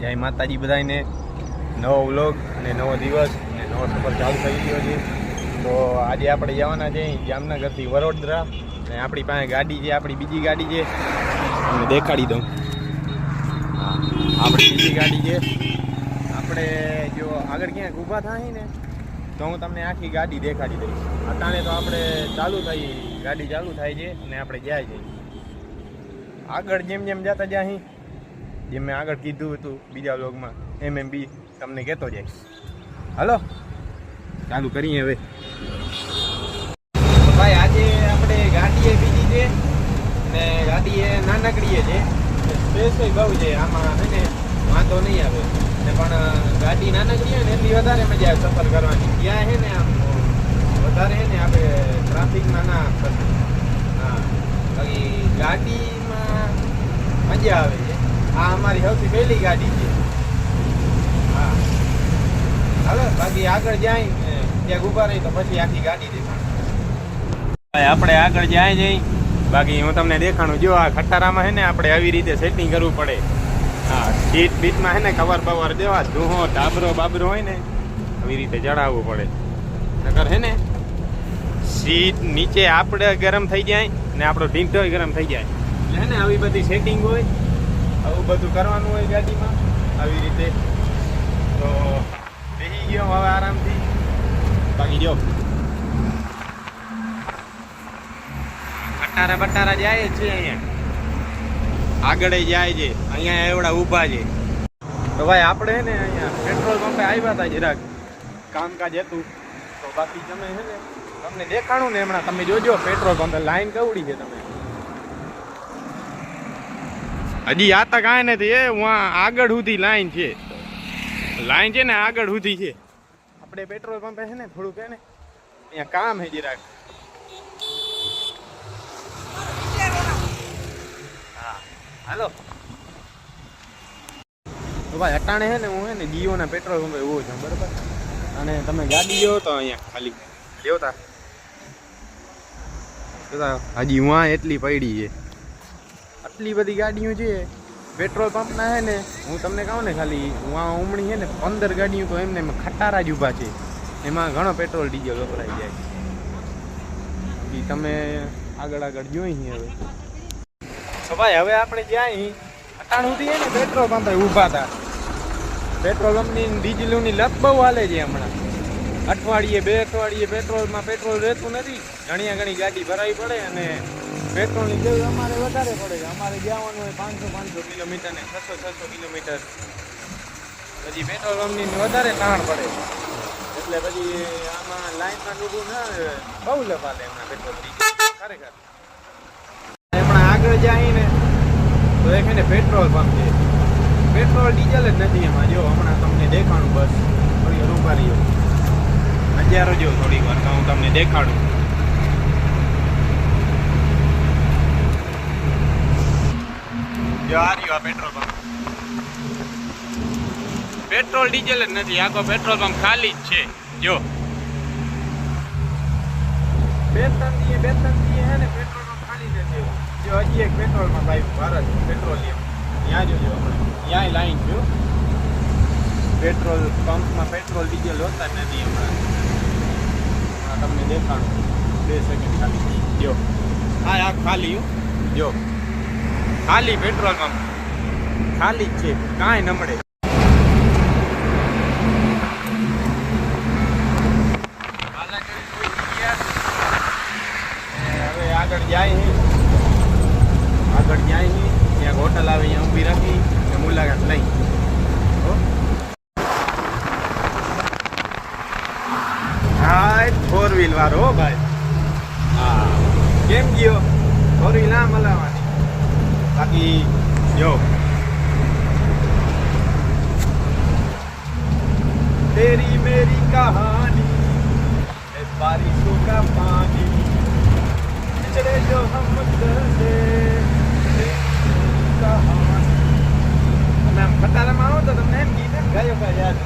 જય માતાજી બધાને. નવો વ્લોગ અને નવો દિવસ અને નવો સફર ચાલુ થઈ ગયો છે. તો આજે આપણે જવાના છે જામનગરથી વડોદરા અને આપણી પાસે ગાડી છે, આપણી બીજી ગાડી છે, તમને દેખાડી દઉં. હા, આપણી બીજી ગાડી છે. આપણે જો આગળ ક્યાંક ઊભા થાય ને તો હું તમને આખી ગાડી દેખાડી દઈશ. અટાણે તો આપણે ગાડી ચાલુ થાય છે અને આપણે જાય છે આગળ. જેમ જેમ જતા જાય જેમ મેં આગળ કીધું હતું બીજા વ્લોગમાં એમએમબી તમને કહેતો જઈશ. હાલો ચાલુ કરીએ હવે. ભાઈ આજે આપણે ગાડી બીજી છે ને ગાડી એ નાનકડી છે, સ્પેસ બહુ છે આમાં, છે ને વાંધો નહીં આવે ને, પણ ગાડી નાનકડી હોય ને એટલી વધારે મજા આવે સફર કરવાની. ત્યાં છે ને આમ વધારે છે ને આપણે ટ્રાફિકમાં ના ફસે. હા, બાકી ગાડીમાં મજા આવે છે. આ અમારી સૌથી પહેલી ગાડી છે. હા હાલો, બાકી આગળ જાય ત્યાં ઊભા રહી તો પછી આખી ગાડી દેખાણ. આપણે આગળ જાય જઈ, બાકી હું તમને દેખાણું. જો આ ખટારામાં છે ને આપણે આવી રીતે સેટિંગ કરવું પડે. હા, સીટ બીટમાં છે ને કવર બવર દેવા, ધૂહો ડાબરો બાબરો હોય ને આવી રીતે ચડાવવું પડે. નકર છે ને સીટ નીચે આપણે ગરમ થઈ જાય ને આપણો ઢીંઢો ગરમ થઈ જાય. એટલે છે ને આવી બધી સેટિંગ હોય, આવું બધું કરવાનું હોય ગાડીમાં આવી રીતે. તો બેસી ગયો હવે આરામથી. બાકી જો ખટારા બટારા જાય છે અહીંયા, આગળ જાય છે, અહીંયા એવડા ઊભા છે. તો ભાઈ આપણે છે ને અહીંયા પેટ્રોલ પંપે આવ્યા હતા જરાક કામકાજ હતું. તો બાકી તમે છે ને તમને દેખાણું ને હમણાં, તમે જોજો પેટ્રોલ પંપે લાઈન કેવડી છે. તમે હજી આ તક આય નથી, એ આગળ સુધી લાઈન છે. લાઈન છે ને આગળ સુધી છે. આપણે પેટ્રોલ પંપે છે ને થોડુંક છે ને અહીંયા કામ છે જરાક. હા હાલો. તો ભાઈ અટાણે છે ને હું છે ને જીઓના પેટ્રોલ પંપે ઉભો છું, બરાબર. અને તમે ગાડી જો તો અહીંયા ખાલી જોતા હજી હું એટલી પડી છે. આટલી બધી ગાડીઓ છે પેટ્રોલ પંપના. છે ને હું તમને કહું ને ખાલી ઉમણી છે ને 15 ગાડીઓ તો એમને ખટારા જ ઊભા છે. એમાં ઘણો પેટ્રોલ ડીઝલ વપરાઈ જાય. એ તમે આગળ આગળ જોઈ હવે. તો ભાઈ હવે આપણે જ્યાં અટાણ સુધી છે ને પેટ્રોલ પંપે ઊભા હતા. પેટ્રોલ પંપની ડીઝલોની લત બહુ હાલે છે હમણાં. અઠવાડિયે 2 અઠવાડિયે પેટ્રોલમાં પેટ્રોલ રહેતું નથી. ઘણી ગાડી ભરાવી પડે અને પેટ્રોલની જરૂર અમારે વધારે પડે. અમારે જવાનું હોય 500 કિલોમીટર ને 600 કિલોમીટર. પછી પેટ્રોલ પંપની વધારે તાણ પડે. એટલે પછી આમાં લાઈનમાં ડૂબવું ના બહુ લફાલે હમણાં પેટ્રોલ ડીઝલ ખરેખર. હમણાં આગળ જાય ને તો એક ને પેટ્રોલ પંપ છે, પેટ્રોલ ડીઝલ જ નથી એમાં. જો હમણાં તમને દેખાડું, બસ થોડી વાર ઉભા રહ્યો, નજારો જો થોડીક વાર તો હું તમને દેખાડું. જો આ રહ્યો આ પેટ્રોલ પંપ. પેટ્રોલ ડીઝલ જ નથી, આખો પેટ્રોલ પંપ ખાલી જ છે. જો બે ત્રણ હે ને પેટ્રોલ પંપ ખાલી જ છે. જો હજી એક પેટ્રોલ પંપ આવ્યું, ભારત પેટ્રોલિયમ. ત્યાં જોજો આપણે ત્યાંય લાઈન જો. પેટ્રોલ પંપમાં પેટ્રોલ ડીઝલ હોતા જ નથી હમણાં. તમને દેખાડું 2 સેકન્ડ ખાલી. જો આ ખાલી જો ખાલી પેટ્રોલ પંપ ખાલી જ છે, કાંઈ નમળે. હવે આગળ જાય ત્યાં હોટલ આવે, અહીંયા ઊભી રાખી મુલાકાત લઈ. હા 4 વ્હીલ વાળો હો ભાઈ. હા કેમ ગયો 4 વ્હીલ ના મલાવાની. બાકી જો तेरी मेरी कहानी बारिशों का पानी पिछड़े जो हम से कहानी. તમે આમ ખટારામાં આવો તો તમને એમ ગીત ગયો ભાઈ યાદ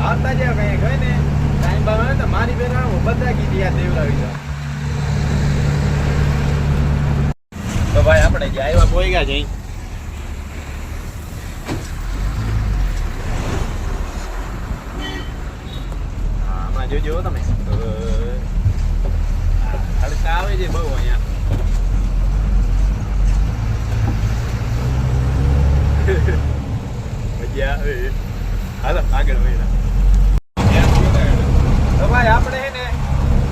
આવતા જ કઈ ગઈ ને ટાઈમ બાર તો મારી બેન બધા ગીત યાદ દેવડાવી દો. તો ભાઈ આપણે જે આવ્યા પોઈ ગયા જઈ આમાં જોજો તમે તડકા આવે છે બહુ અહીંયા. મજા આવે. હાલો આગળ વળ્યા. તો ભાઈ આપણે હે ને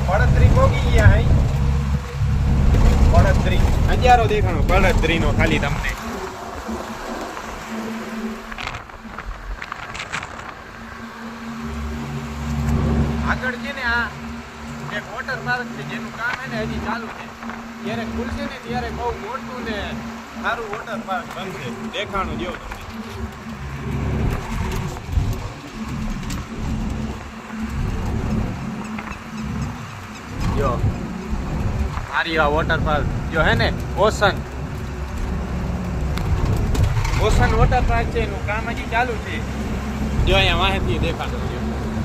પડતરી પોગી ગયા હઈ. પડતરી અંજારો દેખાણો પડતરી નો ખાલી તમને. આગળ છે ને આ એક વોટર પાર્ક છે જેનું કામ હે ને હજી ચાલુ છે. જ્યારે ખુલશે ને ત્યારે બહુ મોટું ને સારું વોટર પાર્ક બનશે. દેખાણું જો તમને. જો સારી આ વોટર પાર્ક જો હે ને ઓશન વોટર પાર્ક છે એનું કામ હજી ચાલુ છે. જો અહીંયા માહિતી દેખાતું છે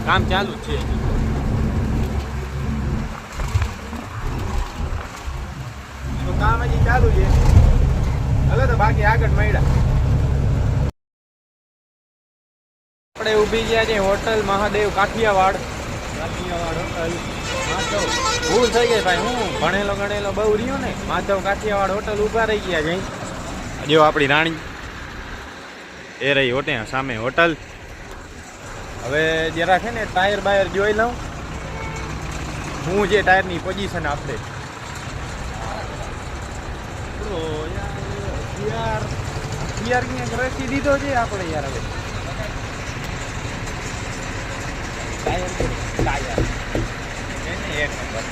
કામ ચાલુ જ છે. એનું કામ હજી ચાલુ છે. હલો તો બાકી આગળ મળ્યા. આપણે ઊભી ગયા છે હોટલ મહાદેવ કાઠિયાવાડ હોટલ. ભૂલ થઈ ગઈ ભાઈ. હું ભણેલો ગણેલો બહુ રહ્યો ને. માધવ કાઠિયાવાડ હોટલ ઊભા રહી ગયા છે. જો આપણી રાણી એ રહી હોટે સામે હોટલ. હવે જરા છે ને ટાયર બાયર જોઈ લઉં હું જે ટાયરની પોઝિશન આપણે. યાર ક્યાંક રસી દીધો છે આપણે યાર. હવે ટાયર એને એક નંબર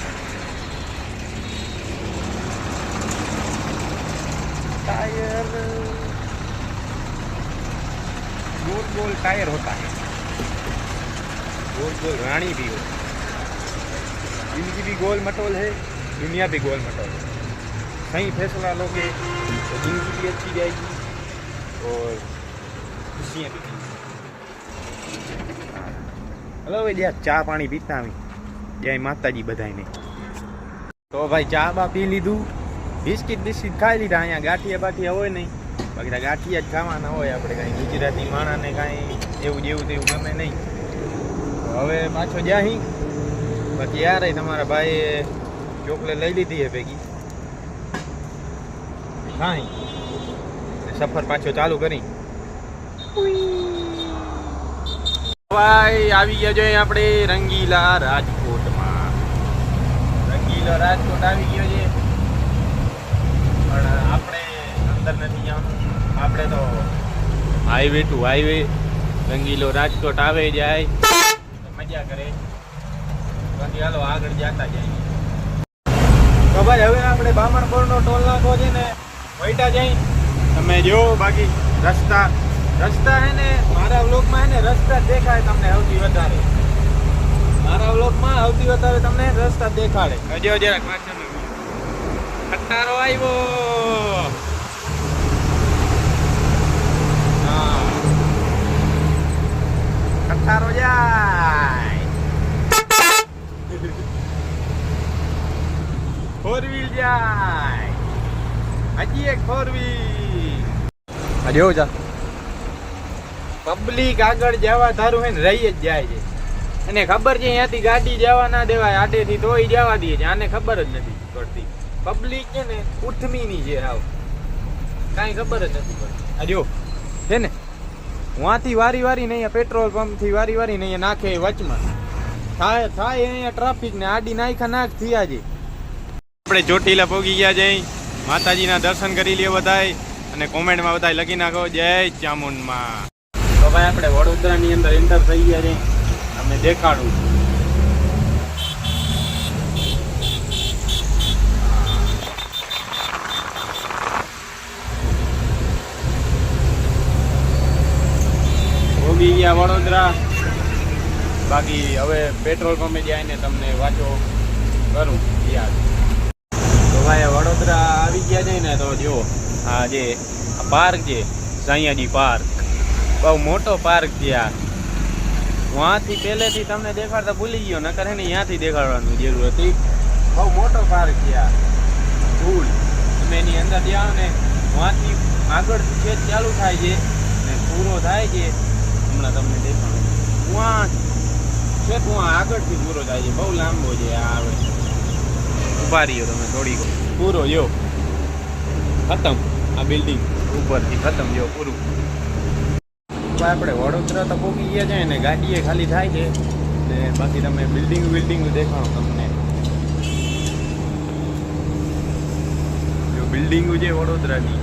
टायर गोल गोल टायर होता है. गोल गोल रानी भी हो. जिंदगी भी गोल मटोल है, दुनिया भी गोल मटोल है. सही फैसला लोगे तो जिंदगी भी अच्छी जाएगी और खुशियाँ भी. हेलो भाई ज्યાં ચા પાણી પીતા આવી જય માતાજી બધાને. તો ભાઈ ચા બા પી લીધું. બિસ્કિટ ખાઈ લીધા. અહીંયા ગાંઠિયા બાઠિયા હોય નહીં. બાકી ગાંઠિયા જ ખાવાના હોય. આપણે કાંઈ ગુજરાતી માણાને કાંઈ એવું જેવું તેવું ગમે નહીં. તો હવે પાછો જ્યાં બાકી યાર તમારા ભાઈએ ચોકલેટ લઈ લીધી છે ભેગી. કાંઈ સફર પાછો ચાલુ કરી. ભાઈ આવી ગયા જોઈએ આપણે રંગીલા રાજકોટમાં. રંગીલા રાજકોટ આવી ગયો છે પણ આપણે અંદર નથી જવાનું. આપણે તો હાઈવે ટુ હાઈવે રંગીલો રાજકોટ આવે જાય મજા કરે. બાકી હાલો આગળ જતા જઈએ. તો ભાઈ હવે આપણે બામણપુરનો ટોલ નાકો છે ને વૈટા જઈ તમે જો. બાકી રસ્તા હે ને મારા વ્લોગમાં હે ને રસ્તા દેખાય તમને સૌથી વધારે. મારા વ્લોગમાં સૌથી વધારે તમને રસ્તા દેખાડે. હજો જરાક પાછળ ખટારો આવ્યો. હા ખટારો જાય. 4 વ્હીલ જાય. હજી એક 4 વ્હીલ. હજો જા પબ્લિક આગળ જવા ધારું હે ને રહી જ જાય છે. અને ખબર છે અહીંયાથી ગાડી જવા ના દેવાય આટેથી તોય જવા દે છે. આને ખબર જ નથી પડતી. પબ્લિક છે ને ઉઠમીની છે. આવ કાંઈ ખબર જ નથી પડતી. આ જો છે ને વાંથી વારી વારી નહીં પેટ્રોલ પંપ થી વારી વારી નહીં નાખે વચમાં થાય અહીંયા ટ્રાફિક ને આડી નાખ થયા છે. આપણે ચોટીલા પહોંચી ગયા જઈ. માતાજીના દર્શન કરી લ્યો બધાય અને કોમેન્ટમાં બધા લખી નાખો જય ચામુંડમાં. તો ભાઈ આપણે વડોદરાની અંદર એન્ટર થઈ ગયા છે. અમે દેખાડું ભોગી ગયા વડોદરા. બાકી હવે પેટ્રોલ પંપે જઈને તમને વાંચો કરું યાદ. તો ભાઈ વડોદરા આવી ગયા છે ને તો જો આ જે પાર્ક છે સાયાજી પાર્ક બહુ મોટો પાર્ક છે. આ વહાંથી પહેલેથી તમને દેખાડતા ભૂલી ગયો નકર હે ને ત્યાંથી દેખાડવાની જરૂર હતી. બહુ મોટો પાર્ક છે આ. ફૂલ તમે એની અંદર જાઓ ને વહાંથી આગળથી ખેત ચાલુ થાય છે ને પૂરો થાય છે. હમણાં તમને દેખાડું. છે હું આગળથી પૂરો થાય છે, બહુ લાંબો છે આ આવે. ઉભા રહ્યો તમે થોડીક, પૂરો જો ખતમ. આ બિલ્ડિંગ ઉપરથી ખતમ જો પૂરું. આપણે વડોદરા તો પહોંચી ગયા છે ને, ગાડીએ ખાલી થાય છે ને બાકી તમે બિલ્ડિંગ દેખાડો તમને. જો બિલ્ડિંગ છે વડોદરાની,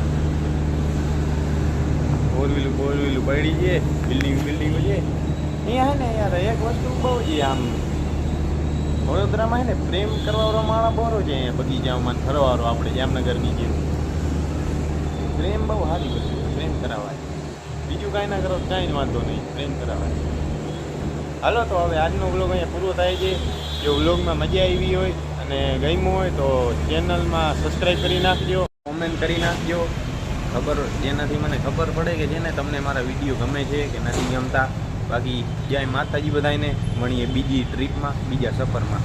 ફોર વ્હીલું પડી છે, બિલ્ડિંગ છે અહીંયા. હે ને યાર એક વસ્તુ બહુ છે આમ વડોદરામાં હે ને, પ્રેમ કરવાવાળો માણસ બહુ છે અહીંયા બગીચામાં ફરવાવાળો. આપણે જામનગરની જેમ પ્રેમ બહુ સારી વસ્તુ, પ્રેમ કરાવાય. બીજું કાંઈ ના કરો કાંઈ જ વાંધો નહીં, પ્રેમ કરાવાય. હાલો તો હવે આજનો વ્લોગ અહીંયા પૂરો થાય છે. જો વ્લોગમાં મજા આવી હોય અને ગમ્યું હોય તો ચેનલમાં સબસ્ક્રાઈબ કરી નાખજો, કોમેન્ટ કરી નાખજો. જેનાથી મને ખબર પડે કે જેને તમને મારા વિડીયો ગમે છે કે નથી ગમતા. બાકી જય માતાજી બધાને, મળીએ બીજી ટ્રીપમાં, બીજા સફરમાં.